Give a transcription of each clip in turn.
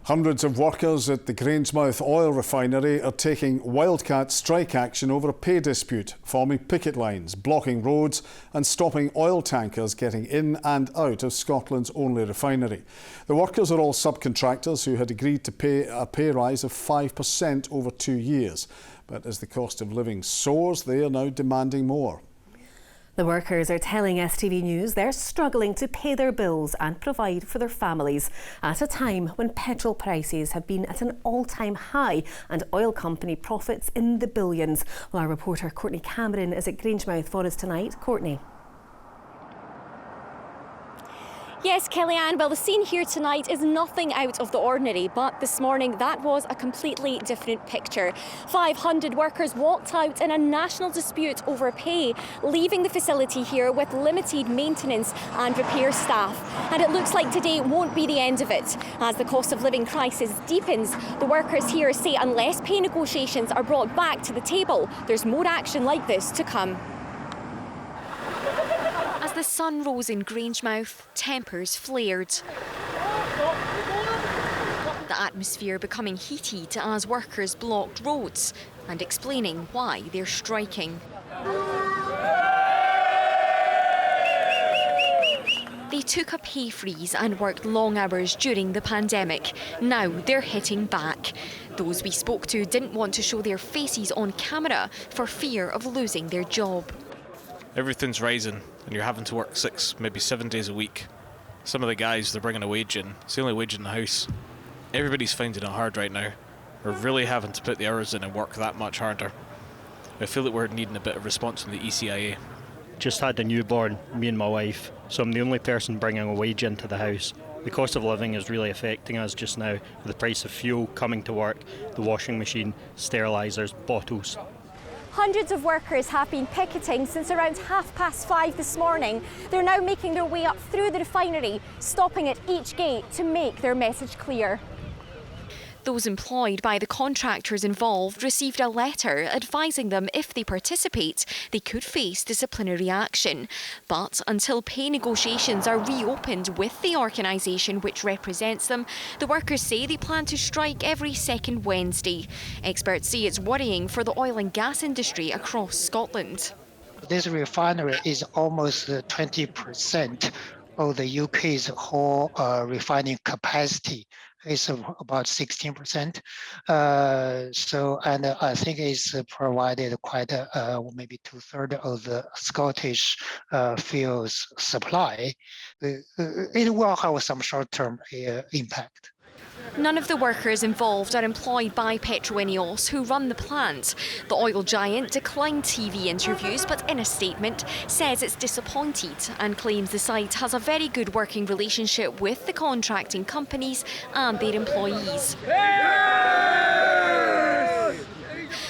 Hundreds of workers at the Grangemouth Oil Refinery are taking wildcat strike action over a pay dispute, forming picket lines, blocking roads and stopping oil tankers getting in and out of Scotland's only refinery. The workers are all subcontractors who had agreed to pay a pay rise of 5% over 2 years. But as the cost of living soars, they are now demanding more. The workers are telling STV News they're struggling to pay their bills and provide for their families at a time when petrol prices have been at an all-time high and oil company profits in the billions. Well, our reporter Courtney Cameron is at Grangemouth for us tonight. Courtney. Yes, Kellyanne, well, the scene here tonight is nothing out of the ordinary, but this morning that was a completely different picture. 500 workers walked out in a national dispute over pay, leaving the facility here with limited maintenance and repair staff. And it looks like today won't be the end of it. As the cost of living crisis deepens, the workers here say unless pay negotiations are brought back to the table, there's more action like this to come. As the sun rose in Grangemouth, tempers flared. The atmosphere becoming heated as workers blocked roads and explaining why they're striking. They took a pay freeze and worked long hours during the pandemic. Now they're hitting back. Those we spoke to didn't want to show their faces on camera for fear of losing their job. Everything's rising and you're having to work 6, maybe 7 days a week. Some of the guys, they're bringing a wage in. It's the only wage in the house. Everybody's finding it hard right now. We're really having to put the hours in and work that much harder. I feel that we're needing a bit of response from the ECIA. Just had a newborn, me and my wife, so I'm the only person bringing a wage into the house. The cost of living is really affecting us just now, with the price of fuel, coming to work, the washing machine, sterilisers, bottles. Hundreds of workers have been picketing since around 5:30 this morning. They're now making their way up through the refinery, stopping at each gate to make their message clear. Those employed by the contractors involved received a letter advising them if they participate, they could face disciplinary action. But until pay negotiations are reopened with the organisation which represents them, the workers say they plan to strike every second Wednesday. Experts say it's worrying for the oil and gas industry across Scotland. This refinery is almost 20% of the UK's whole refining capacity. It's about 16%. And I think it's provided quite maybe 2/3 of the Scottish fuels supply. It will have some short-term impact. None of the workers involved are employed by PetroEneos, who run the plant. The oil giant declined TV interviews, but in a statement says it's disappointed and claims the site has a very good working relationship with the contracting companies and their employees.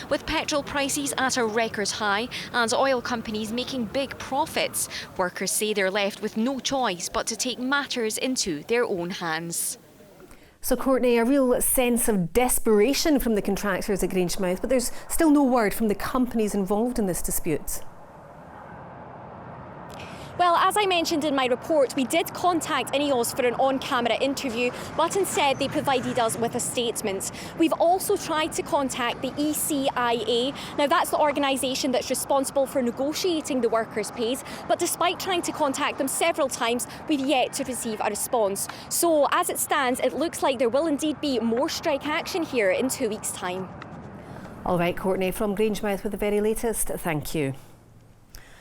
With petrol prices at a record high and oil companies making big profits, workers say they're left with no choice but to take matters into their own hands. So, Courtney, a real sense of desperation from the contractors at Grangemouth, but there's still no word from the companies involved in this dispute. Well, as I mentioned in my report, we did contact Ineos for an on-camera interview, but instead they provided us with a statement. We've also tried to contact the ECIA. Now, that's the organisation that's responsible for negotiating the workers' pays, but despite trying to contact them several times, we've yet to receive a response. So, as it stands, it looks like there will indeed be more strike action here in 2 weeks' time. All right, Courtney, from Grangemouth with the very latest. Thank you.